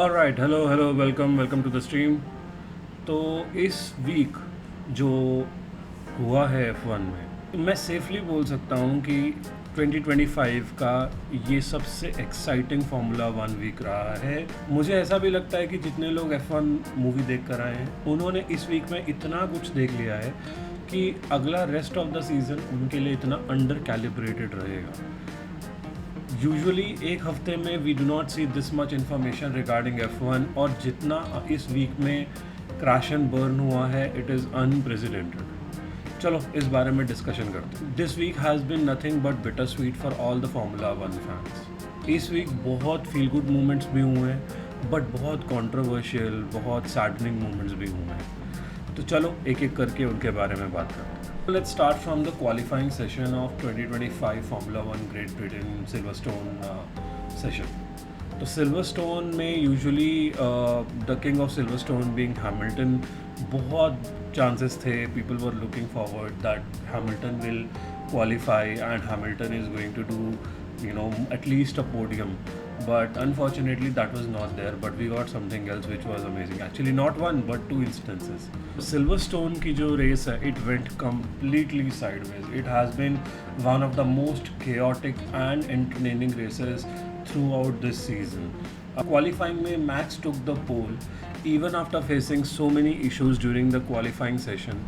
Alright, hello welcome to the stream. तो इस week जो हुआ है F1 में, मैं सेफली बोल सकता हूँ कि 2025 का ये सबसे एक्साइटिंग फार्मूला वन वीक रहा है। मुझे ऐसा भी लगता है कि जितने लोग F1 मूवी देख कर आए हैं उन्होंने इस वीक में इतना कुछ देख लिया है कि अगला रेस्ट ऑफ द सीज़न उनके लिए इतना अंडर कैलिब्रेटेड रहेगा। यूजुअली एक हफ्ते में we do not see this much information regarding F1, और जितना इस वीक में क्रैश एंड बर्न हुआ है, इट इज़ अनप्रेसिडेंटेड। चलो इस बारे में डिस्कशन करते हैं। This week has been nothing but bitter sweet for all the formula one fans. इस वीक बहुत फील गुड मोमेंट्स भी हुए हैं, बट बहुत कंट्रोवर्शियल, बहुत सैडनिंग मोमेंट्स भी हुए हैं। तो चलो एक एक करके उनके बारे में बात करते हैं। Let's start from the qualifying session of 2025 Formula One Great Britain Silverstone session. तो Silverstone में usually the king of Silverstone being Hamilton, बहुत chances थे, people were looking forward that Hamilton will qualify and Hamilton is going to do at least a podium. But unfortunately that was not there, but we got something else which was amazing. Actually not one but two instances. Silverstone की जो race है, it went completely sideways. It has been one of the most chaotic and entertaining races throughout this season. Qualifying में Max took the pole even after facing so many issues during the qualifying session.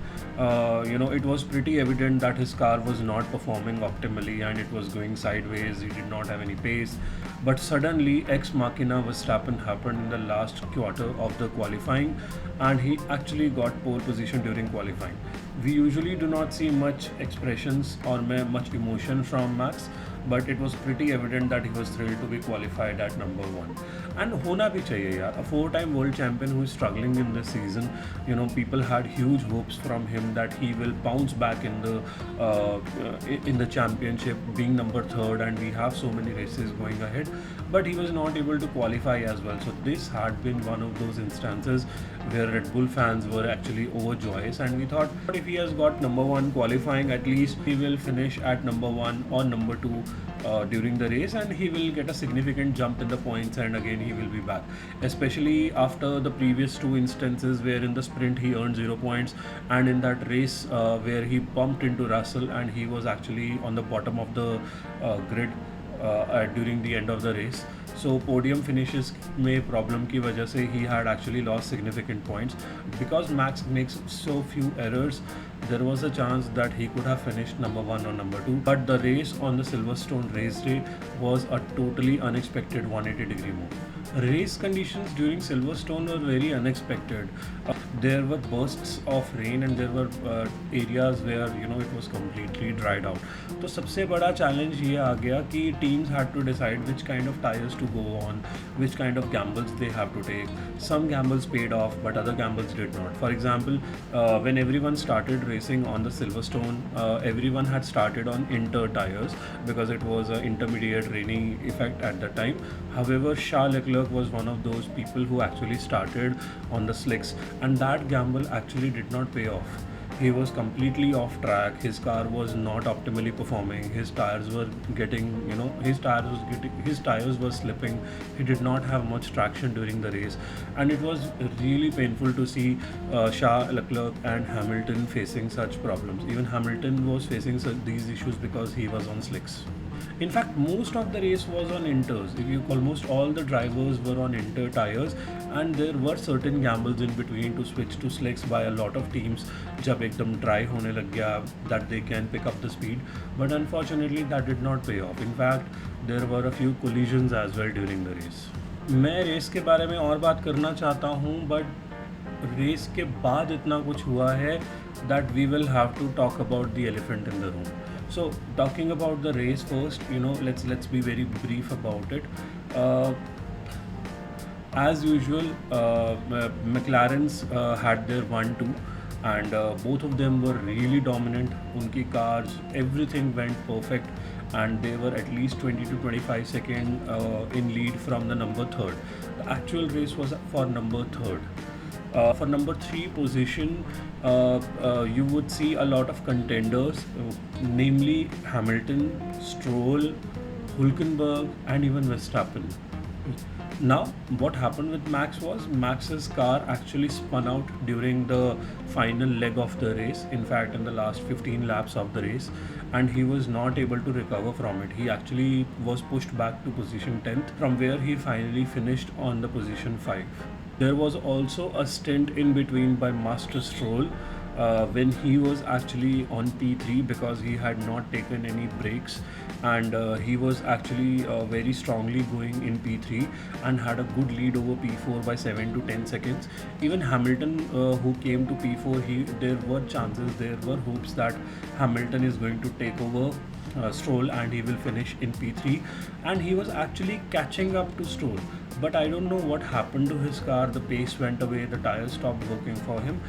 It was pretty evident that his car was not performing optimally and it was going sideways. He did not have any pace. But suddenly, ex machina Verstappen happened in the last quarter of the qualifying, and he actually got pole position during qualifying. We usually do not see much expressions or much emotion from Max, but it was pretty evident that he was thrilled to be qualified at number one. And होना भी चाहिए यार, a four-time world champion who is struggling in this season. People had huge hopes from him that he will bounce back in the championship, being number third, and we have so many races going ahead. But he was not able to qualify as well. So this had been one of those instances where Red Bull fans were actually overjoyous, and we thought, but if he has got number one qualifying, at least he will finish at number one or number two during the race, and he will get a significant jump in the points, and again he will be back, especially after the previous two instances where in the sprint he earned 0 points, and in that race where he bumped into Russell and he was actually on the bottom of the grid during the end of the race. So podium finishes में problem की वजह से he had actually lost significant points. Because Max makes so few errors, there was a chance that he could have finished number one or number two. But the race on the Silverstone race day was a totally unexpected 180-degree move. Race conditions during Silverstone were very unexpected. There were bursts of rain and there were areas where it was completely dried out. तो सबसे बड़ा challenge ये आ गया कि teams had to decide which kind of tires to go on, which kind of gambles they have to take. Some gambles paid off, but other gambles did not. For example, when everyone started racing on the Silverstone, everyone had started on inter tires because it was an intermediate rainy effect at the time. However, Charles Leclerc was one of those people who actually started on the slicks, and that gamble actually did not pay off. He was completely off track. His car was not optimally performing. His tires were getting, his tires were slipping. He did not have much traction during the race, and it was really painful to see Charles Leclerc and Hamilton facing such problems. Even Hamilton was facing these issues because he was on slicks. In fact, most of the race was on inters. Almost all the drivers were on inter tires, and there were certain gambles in between to switch to slicks by a lot of teams. जब एकदम dry होने लग गया, that they can pick up the speed, but unfortunately that did not pay off. In fact, there were a few collisions as well during the race. मैं race के बारे में और बात करना चाहता हूँ, but रेस के बाद इतना कुछ हुआ है that we will have to talk about the elephant in the room. So talking about the race first, let's be very brief about it. As usual, McLarens had their 1-2, and both of them were really dominant. Unki cars, everything went perfect, and they were at least 20 to 25 seconds in lead from the number third. The actual race was for number third. For number 3 position, you would see a lot of contenders, namely Hamilton, Stroll, Hulkenberg, and even Verstappen. Now, what happened with Max was Max's car actually spun out during the final leg of the race, in fact, in the last 15 laps of the race, and he was not able to recover from it. He actually was pushed back to position 10th, from where he finally finished on the position 5. There was also a stint in between by Master Stroll when he was actually on P3 because he had not taken any breaks, and he was actually very strongly going in P3 and had a good lead over P4 by 7 to 10 seconds. Even Hamilton, who came to P4, there were chances, there were hopes that Hamilton is going to take over Stroll and he will finish in P3, and he was actually catching up to Stroll. But I don't know what happened to his car. The pace went away, the tires stopped working for him.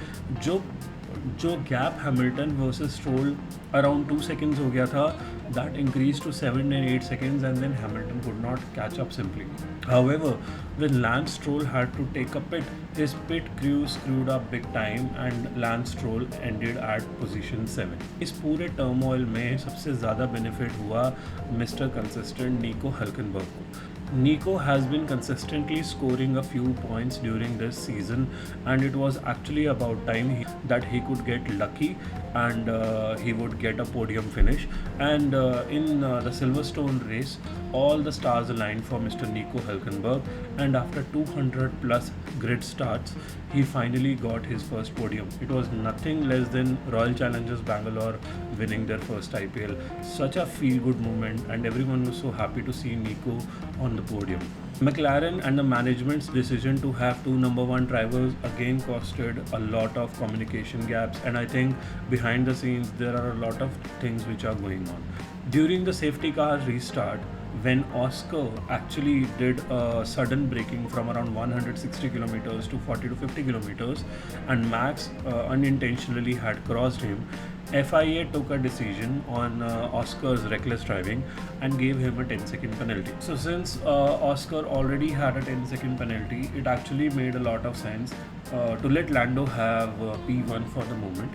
जो gap Hamilton versus Stroll around 2 seconds हो गया था, that increased to 7 and 8 seconds, and then Hamilton could not catch up simply. However, when Lance Stroll had to take a pit, his pit crew screwed up big time and Lance Stroll ended at position 7. इस पूरे turmoil में सबसे ज़्यादा benefit हुआ Mr. Consistent Nico Hulkenberg को. Nico has been consistently scoring a few points during this season, and it was actually about time that he could get lucky and he would get a podium finish. And in the Silverstone race, all the stars aligned for Mr. Nico Hulkenberg, and after 200 plus grid starts, he finally got his first podium. It was nothing less than Royal Challengers Bangalore winning their first IPL. Such a feel-good moment, and everyone was so happy to see Nico on the podium. McLaren and the management's decision to have two number one drivers again costed a lot of communication gaps, and I think behind the scenes there are a lot of things which are going on. During the safety car restart, when Oscar actually did a sudden braking from around 160 kilometers to 40 to 50 kilometers, and Max unintentionally had crossed him, FIA took a decision on Oscar's reckless driving and gave him a 10-second penalty. So since Oscar already had a 10-second penalty, it actually made a lot of sense to let Lando have P1 for the moment.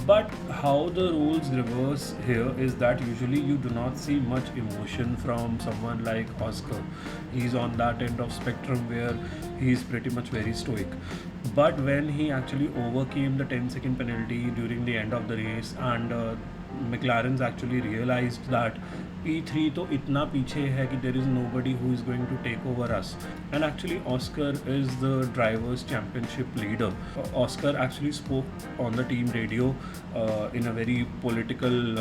But how the rules reverse here is that usually you do not see much emotion from someone like Oscar. He's on that end of spectrum where he's pretty much very stoic. But when he actually overcame the 10-second penalty during the end of the race, and McLaren's actually realized that P3 तो इतना पीछे है कि there is nobody who is going to take over us. And actually Oscar is the drivers championship leader. Oscar actually spoke on the team radio in a very political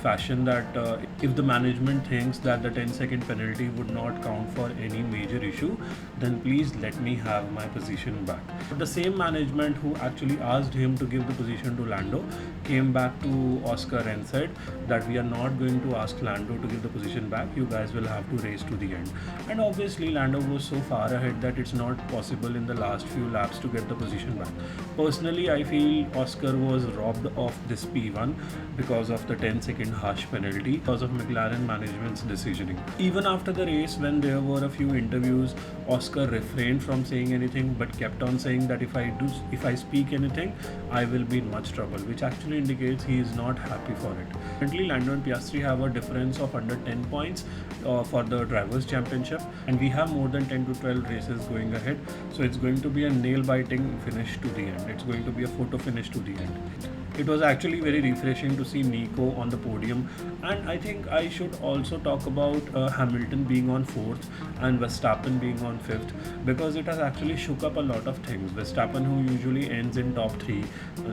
fashion that if the management thinks that the 10-second penalty would not count for any major issue, then please let me have my position back. But the same management who actually asked him to give the position to Lando came back to Oscar and said that we are not going to ask Lando to give the position back, you guys will have to race to the end. And obviously Lando was so far ahead that it's not possible in the last few laps to get the position back. Personally, I feel Oscar was robbed of this P1 because of the 10-second harsh penalty, because of McLaren management's decisioning. Even after the race, when there were a few interviews, Oscar refrained from saying anything but kept on saying that if I speak anything, I will be in much trouble, which actually indicates he is not happy for it. Currently, Lando and Piastri have a difference of under 10 points for the Drivers' Championship, and we have more than 10 to 12 races going ahead, so it's going to be a nail-biting finish to the end. It's going to be a photo finish to the end. It was actually very refreshing to see Nico on the podium, and I think I should also talk about Hamilton being on 4th and Verstappen being on 5th, because it has actually shook up a lot of things. Verstappen, who usually ends in top 3,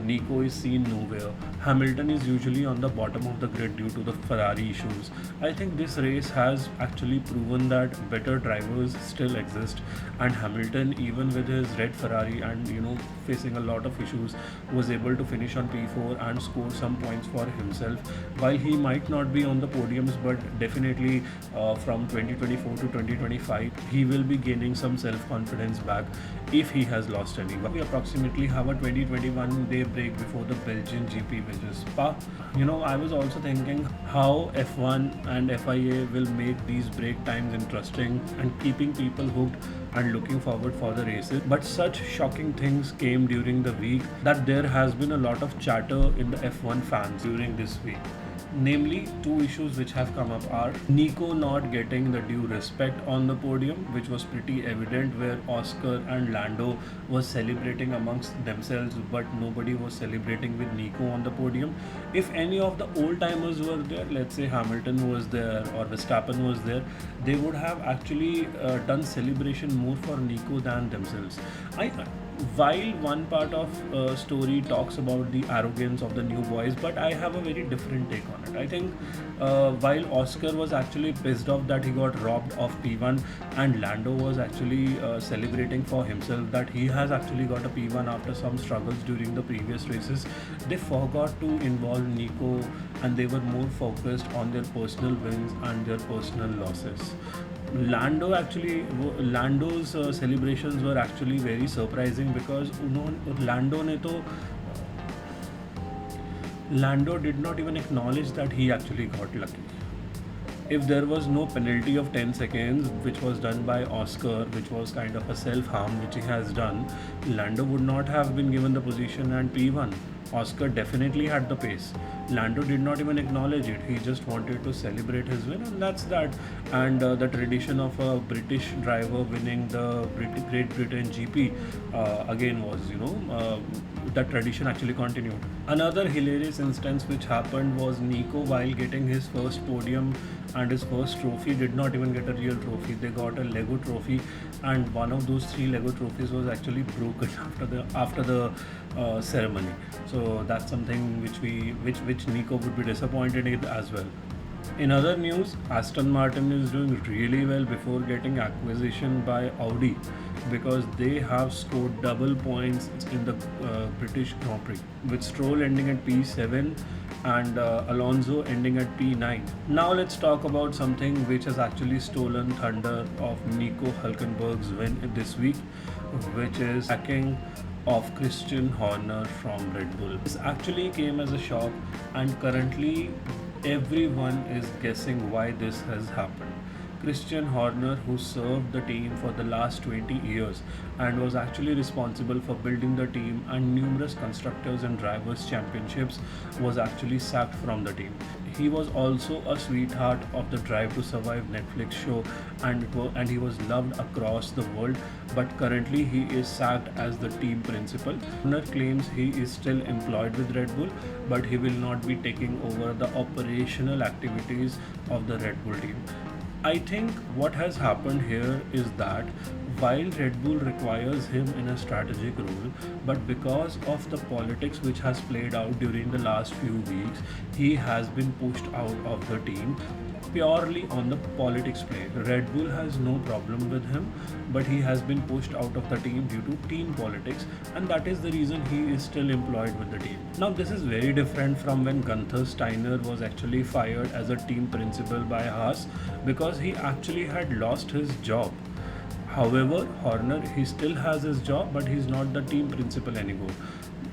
Nico is seen nowhere. Hamilton is usually on the bottom of the grid due to the Ferrari issues. I think this race has actually proven that better drivers still exist, and Hamilton, even with his red Ferrari and facing a lot of issues, was able to finish on P4 and score some points for himself. While he might not be on the podiums, but definitely from 2024 to 2025 he will be gaining some self-confidence back if he has lost any. We approximately have a 2021 day break before the Belgian GP, which is Spa. I was also thinking how F1 and FIA will make these break times interesting and keeping people hooked and looking forward for the races. But such shocking things came during the week that there has been a lot of chatter in the F1 fans during this week. Namely, two issues which have come up are Nico not getting the due respect on the podium, which was pretty evident, where Oscar and Lando was celebrating amongst themselves, but nobody was celebrating with Nico on the podium. If any of the old timers were there, let's say Hamilton was there or Verstappen was there, they would have actually done celebration more for Nico than themselves. I while one part of story talks about the arrogance of the new boys, but I have a very different take on it. I think while Oscar was actually pissed off that he got robbed of P1, and Lando was actually celebrating for himself that he has actually got a P1 after some struggles during the previous races, they forgot to involve Nico, and they were more focused on their personal wins and their personal losses. Lando's celebrations were actually very surprising because Lando did not even acknowledge that he actually got lucky. If there was no penalty of 10 seconds, which was done by Oscar, which was kind of a self harm which he has done, Lando would not have been given the position and P1. Oscar definitely had the pace. Lando did not even acknowledge it. He just wanted to celebrate his win, and that's that. And the tradition of a British driver winning the Great Britain GP again was, that tradition actually continued. Another hilarious instance which happened was Nico, while getting his first podium and his first trophy, did not even get a real trophy. They got a Lego trophy, and one of those three Lego trophies was actually broken after the ceremony. So that's something which Nico would be disappointed in as well. In other news, Aston Martin is doing really well before getting acquisition by Audi, because they have scored double points in the British Grand Prix, with Stroll ending at P7 and Alonso ending at P9. Now let's talk about something which has actually stolen thunder of Nico Hulkenberg's win this week, which is hacking of Christian Horner from Red Bull. This actually came as a shock, and currently everyone is guessing why this has happened. Christian Horner, who served the team for the last 20 years and was actually responsible for building the team and numerous constructors and drivers championships, was actually sacked from the team. He was also a sweetheart of the Drive to Survive Netflix show, and he was loved across the world, but currently he is sacked as the team principal. Horner claims he is still employed with Red Bull, but he will not be taking over the operational activities of the Red Bull team. I think what has happened here is that while Red Bull requires him in a strategic role, but because of the politics which has played out during the last few weeks, he has been pushed out of the team purely on the politics play. Red Bull has no problem with him, but he has been pushed out of the team due to team politics, and that is the reason he is still employed with the team. Now, this is very different from when Gunther Steiner was actually fired as a team principal by Haas, because he actually had lost his job. However, Horner, he still has his job, but he's not the team principal anymore.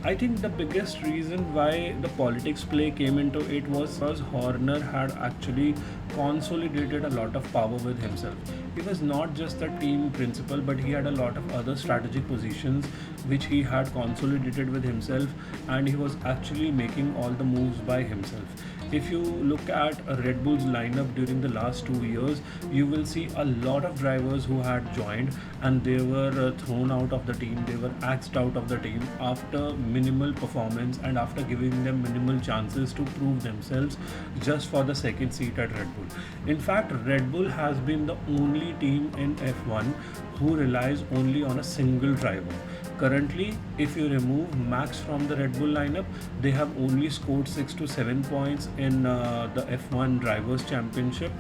I think the biggest reason why the politics play came into it was because Horner had actually consolidated a lot of power with himself. He was not just the team principal, but he had a lot of other strategic positions which he had consolidated with himself, and he was actually making all the moves by himself. If you look at Red Bull's lineup during the last 2 years, you will see a lot of drivers who had joined and they were thrown out of the team, they were axed out of the team after minimal performance and after giving them minimal chances to prove themselves just for the second seat at Red Bull. In fact, Red Bull has been the only team in F1 who relies only on a single driver. Currently, if you remove Max from the Red Bull lineup, they have only scored 6 to 7 points in the F1 Drivers' Championship.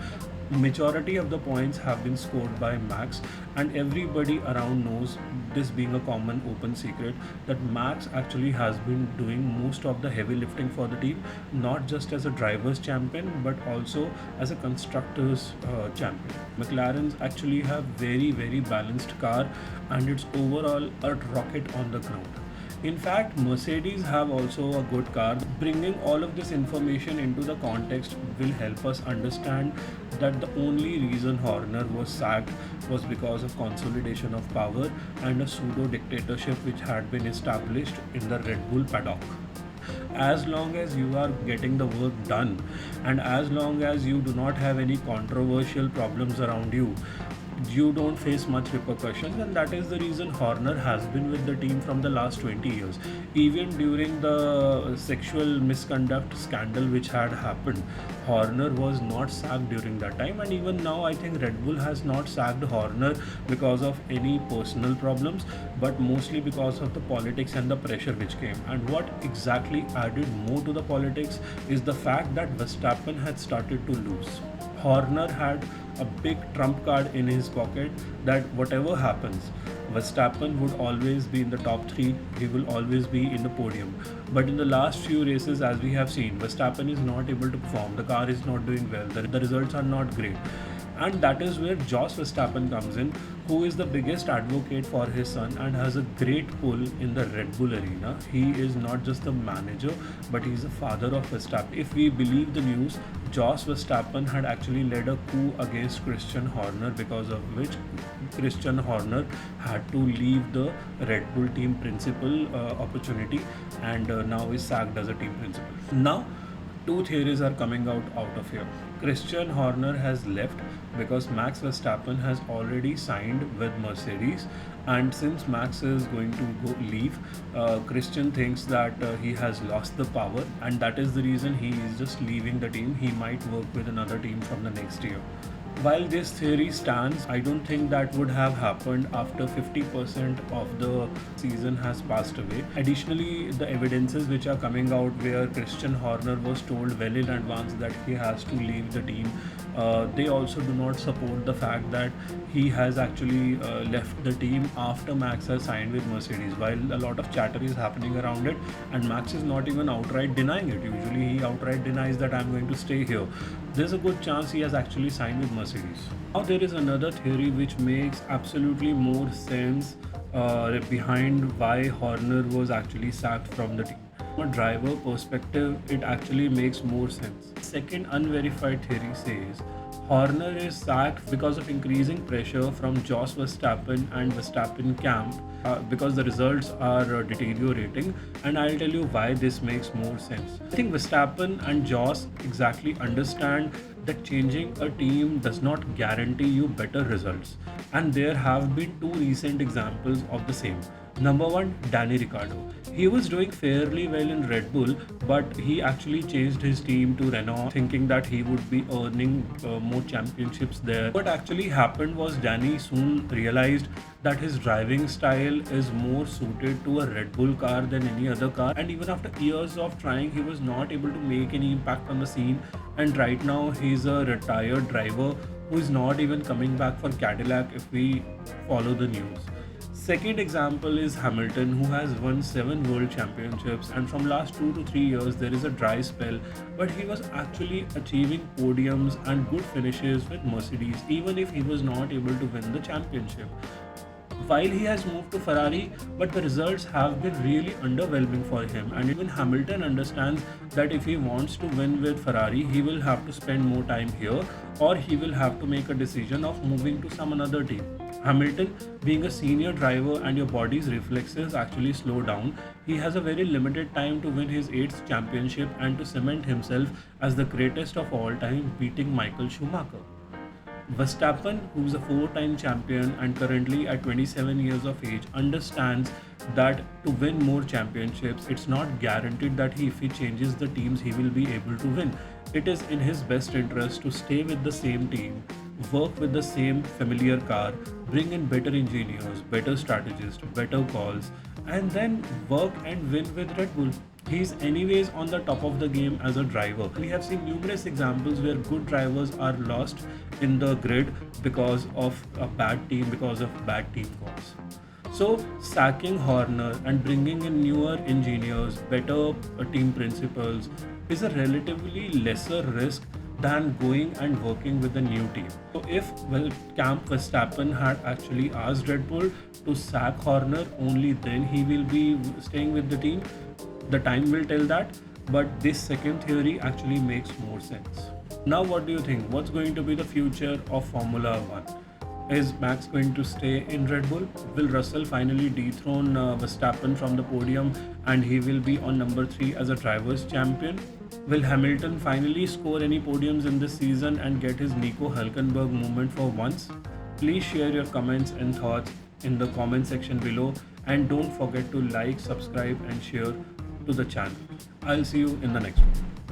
Majority of the points have been scored by Max, and everybody around knows, this being a common open secret, that Max actually has been doing most of the heavy lifting for the team, not just as a driver's champion but also as a constructor's champion. McLarens actually have very balanced car, and it's overall a rocket on the ground. In fact, Mercedes have also a good car. Bringing all of this information into the context will help us understand that the only reason Horner was sacked was because of consolidation of power and a pseudo dictatorship which had been established in the Red Bull paddock. As long as you are getting the work done, and as long as you do not have any controversial problems around you, you don't face much repercussions, and that is the reason Horner has been with the team from the last 20 years. Even during the sexual misconduct scandal which had happened, Horner was not sacked during that time, and even now I think Red Bull has not sacked Horner because of any personal problems, but mostly because of the politics and the pressure which came. And what exactly added more to the politics is the fact that Verstappen had started to lose. Horner had a big trump card in his pocket that whatever happens, Verstappen would always be in the top three, he will always be in the podium. But in the last few races, as we have seen, Verstappen is not able to perform, the car is not doing well, the results are not great. And that is where Jos Verstappen comes in, who is the biggest advocate for his son and has a great pull in the Red Bull arena. He is not just the manager, but he's the father of Verstappen. If we believe the news, Jos Verstappen had actually led a coup against Christian Horner, because of which Christian Horner had to leave the Red Bull team principal opportunity, and now is sacked as a team principal. Now, two theories are coming out of here. Christian Horner has left because Max Verstappen has already signed with Mercedes, and since Max is going to leave, Christian thinks that he has lost the power, and that is the reason he is just leaving the team. He might work with another team from the next year. While this theory stands, I don't think that would have happened after 50% of the season has passed away. Additionally, the evidences which are coming out where Christian Horner was told well in advance that he has to leave the team, they also do not support the fact that he has actually left the team after Max has signed with Mercedes. While a lot of chatter is happening around it, and Max is not even outright denying it. Usually he outright denies that I'm going to stay here. There's a good chance he has actually signed with Mercedes. Now there is another theory which makes absolutely more sense behind why Horner was actually sacked from the team. From a driver perspective, it actually makes more sense. Second unverified theory says Horner is sacked because of increasing pressure from Jos Verstappen and Verstappen camp, because the results are deteriorating, and I'll tell you why this makes more sense. I think Verstappen and Jos exactly understand that changing a team does not guarantee you better results, and there have been two recent examples of the same. Number one, Danny Ricciardo. He was doing fairly well in Red Bull, but he actually changed his team to Renault, thinking that he would be earning more championships there. What actually happened was Danny soon realized that his driving style is more suited to a Red Bull car than any other car, and even after years of trying, he was not able to make any impact on the scene, and right now he's a retired driver who is not even coming back for Cadillac if we follow the news. Second example is Hamilton, who has won 7 world championships, and from last 2 to 3 years there is a dry spell, but he was actually achieving podiums and good finishes with Mercedes, even if he was not able to win the championship. While he has moved to Ferrari, but the results have been really underwhelming for him, and even Hamilton understands that if he wants to win with Ferrari, he will have to spend more time here, or he will have to make a decision of moving to some another team. Hamilton, being a senior driver and your body's reflexes actually slow down, he has a very limited time to win his 8th championship and to cement himself as the greatest of all time, beating Michael Schumacher. Verstappen, who's a 4-time champion and currently at 27 years of age, understands that to win more championships, it's not guaranteed that if he changes the teams, he will be able to win. It is in his best interest to stay with the same team, work with the same familiar car, bring in better engineers, better strategists, better calls, and then work and win with Red Bull. He's anyways on the top of the game as a driver. We have seen numerous examples where good drivers are lost in the grid because of a bad team, because of bad team calls. So sacking Horner and bringing in newer engineers, better team principals is a relatively lesser risk than going and working with a new team. So if Camp Verstappen had actually asked Red Bull to sack Horner, only then he will be staying with the team. The time will tell that, but this second theory actually makes more sense. Now what do you think? What's going to be the future of Formula 1? Is Max going to stay in Red Bull? Will Russell finally dethrone Verstappen from the podium and he will be on number 3 as a drivers' champion? Will Hamilton finally score any podiums in this season and get his Nico Hulkenberg moment for once? Please share your comments and thoughts in the comment section below, and don't forget to like, subscribe and share to the channel. I'll see you in the next one.